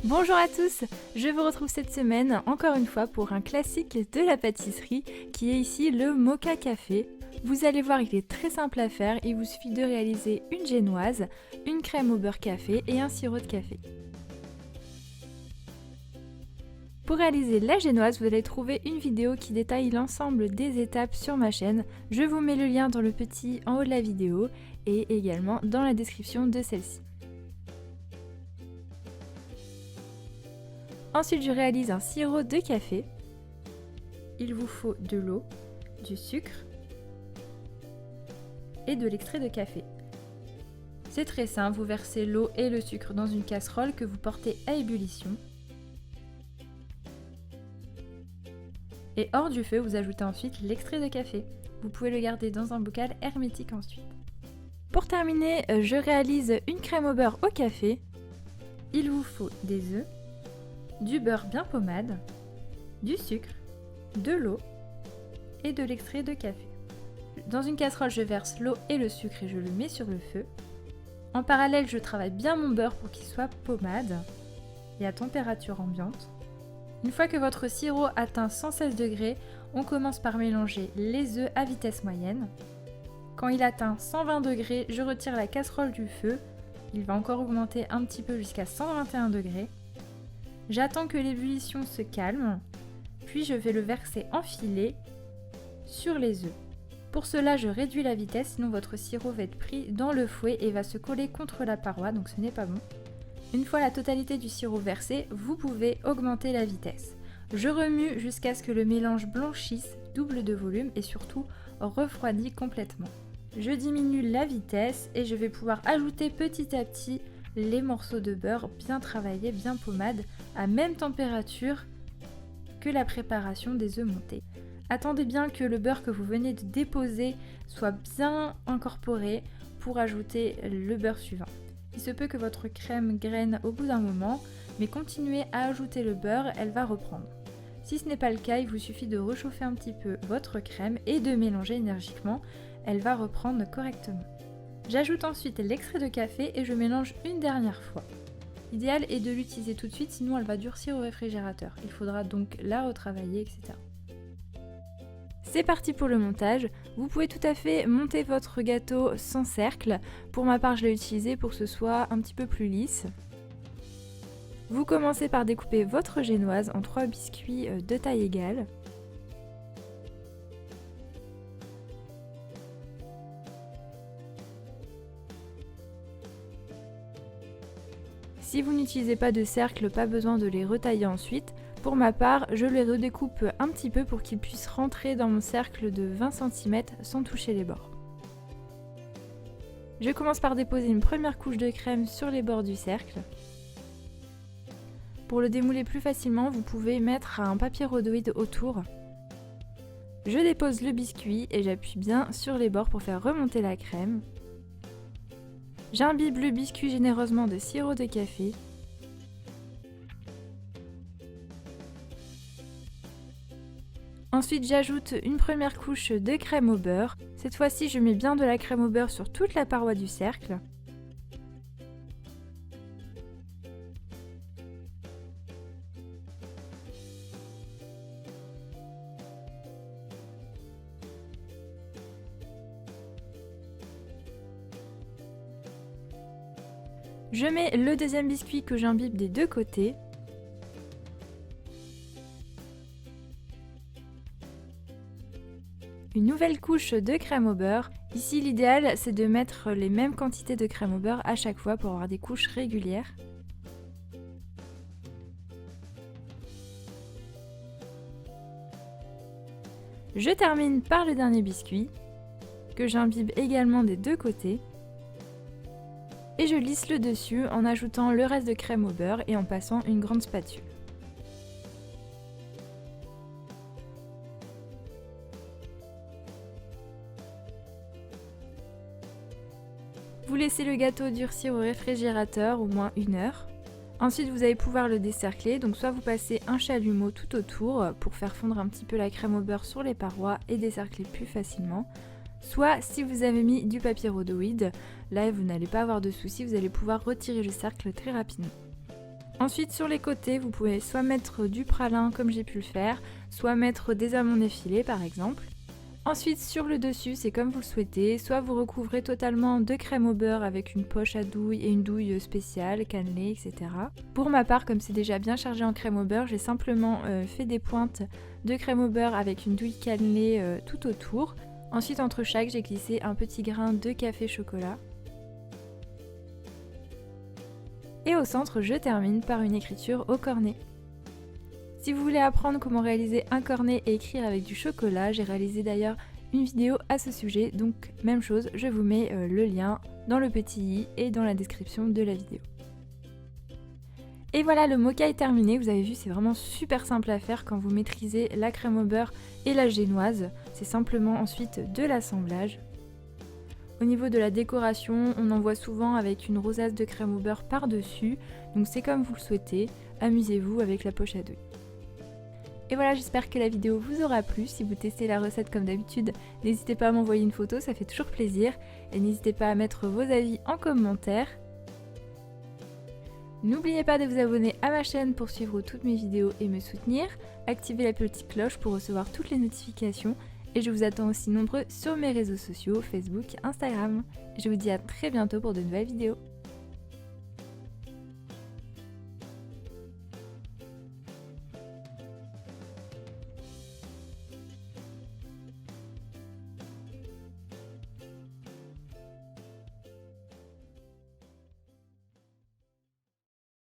Bonjour à tous, je vous retrouve cette semaine encore une fois pour un classique de la pâtisserie qui est ici le Moka Café. Vous allez voir, il est très simple à faire, il vous suffit de réaliser une génoise, une crème au beurre café et un sirop de café. Pour réaliser la génoise, vous allez trouver une vidéo qui détaille l'ensemble des étapes sur ma chaîne. Je vous mets le lien dans le petit en haut de la vidéo et également dans la description de celle-ci. Ensuite, je réalise un sirop de café. Il vous faut de l'eau, du sucre et de l'extrait de café. C'est très simple, vous versez l'eau et le sucre dans une casserole que vous portez à ébullition. Et hors du feu, vous ajoutez ensuite l'extrait de café. Vous pouvez le garder dans un bocal hermétique ensuite. Pour terminer, je réalise une crème au beurre au café. Il vous faut des œufs, du beurre bien pommade, du sucre, de l'eau et de l'extrait de café. Dans une casserole, je verse l'eau et le sucre et je le mets sur le feu. En parallèle, je travaille bien mon beurre pour qu'il soit pommade et à température ambiante. Une fois que votre sirop atteint 116 degrés, on commence par mélanger les œufs à vitesse moyenne. Quand il atteint 120 degrés, je retire la casserole du feu. Il va encore augmenter un petit peu jusqu'à 121 degrés. J'attends que l'ébullition se calme, puis je vais le verser en filet sur les œufs. Pour cela, je réduis la vitesse, sinon votre sirop va être pris dans le fouet et va se coller contre la paroi, donc ce n'est pas bon. Une fois la totalité du sirop versé, vous pouvez augmenter la vitesse. Je remue jusqu'à ce que le mélange blanchisse, double de volume et surtout refroidit complètement. Je diminue la vitesse et je vais pouvoir ajouter petit à petit les morceaux de beurre bien travaillés, bien pommade, à même température que la préparation des œufs montés. Attendez bien que le beurre que vous venez de déposer soit bien incorporé pour ajouter le beurre suivant. Il se peut que votre crème graine au bout d'un moment, mais continuez à ajouter le beurre, elle va reprendre. Si ce n'est pas le cas, il vous suffit de réchauffer un petit peu votre crème et de mélanger énergiquement, elle va reprendre correctement. J'ajoute ensuite l'extrait de café et je mélange une dernière fois. L'idéal est de l'utiliser tout de suite, sinon elle va durcir au réfrigérateur. Il faudra donc la retravailler, etc. C'est parti pour le montage. Vous pouvez tout à fait monter votre gâteau sans cercle. Pour ma part, je l'ai utilisé pour que ce soit un petit peu plus lisse. Vous commencez par découper votre génoise en 3 biscuits de taille égale. Si vous n'utilisez pas de cercle, pas besoin de les retailler ensuite. Pour ma part, je les redécoupe un petit peu pour qu'ils puissent rentrer dans mon cercle de 20 cm sans toucher les bords. Je commence par déposer une première couche de crème sur les bords du cercle. Pour le démouler plus facilement, vous pouvez mettre un papier rhodoïde autour. Je dépose le biscuit et j'appuie bien sur les bords pour faire remonter la crème. J'imbibe le biscuit généreusement de sirop de café. Ensuite, j'ajoute une première couche de crème au beurre. Cette fois-ci, je mets bien de la crème au beurre sur toute la paroi du cercle. Je mets le deuxième biscuit que j'imbibe des deux côtés. Une nouvelle couche de crème au beurre. Ici, l'idéal, c'est de mettre les mêmes quantités de crème au beurre à chaque fois pour avoir des couches régulières. Je termine par le dernier biscuit, que j'imbibe également des deux côtés. Et je lisse le dessus en ajoutant le reste de crème au beurre et en passant une grande spatule. Vous laissez le gâteau durcir au réfrigérateur au moins 1 heure. Ensuite, vous allez pouvoir le décercler, donc soit vous passez un chalumeau tout autour pour faire fondre un petit peu la crème au beurre sur les parois et décercler plus facilement. Soit si vous avez mis du papier rhodoïde, là vous n'allez pas avoir de soucis, vous allez pouvoir retirer le cercle très rapidement. Ensuite sur les côtés, vous pouvez soit mettre du pralin comme j'ai pu le faire, soit mettre des amandes effilées par exemple. Ensuite sur le dessus, c'est comme vous le souhaitez, soit vous recouvrez totalement de crème au beurre avec une poche à douille et une douille spéciale, cannelée, etc. Pour ma part, comme c'est déjà bien chargé en crème au beurre, j'ai simplement fait des pointes de crème au beurre avec une douille cannelée tout autour. Ensuite entre chaque, j'ai glissé un petit grain de café chocolat. Et au centre, je termine par une écriture au cornet. Si vous voulez apprendre comment réaliser un cornet et écrire avec du chocolat, j'ai réalisé d'ailleurs une vidéo à ce sujet, donc même chose, je vous mets le lien dans le petit i et dans la description de la vidéo. Et voilà, le mocha est terminé, vous avez vu c'est vraiment super simple à faire quand vous maîtrisez la crème au beurre et la génoise, c'est simplement ensuite de l'assemblage. Au niveau de la décoration, on en voit souvent avec une rosace de crème au beurre par-dessus, donc c'est comme vous le souhaitez, amusez-vous avec la poche à douille. Et voilà, j'espère que la vidéo vous aura plu. Si vous testez la recette comme d'habitude, n'hésitez pas à m'envoyer une photo, ça fait toujours plaisir. Et n'hésitez pas à mettre vos avis en commentaire. N'oubliez pas de vous abonner à ma chaîne pour suivre toutes mes vidéos et me soutenir. Activez la petite cloche pour recevoir toutes les notifications. Et je vous attends aussi nombreux sur mes réseaux sociaux, Facebook, Instagram. Je vous dis à très bientôt pour de nouvelles vidéos.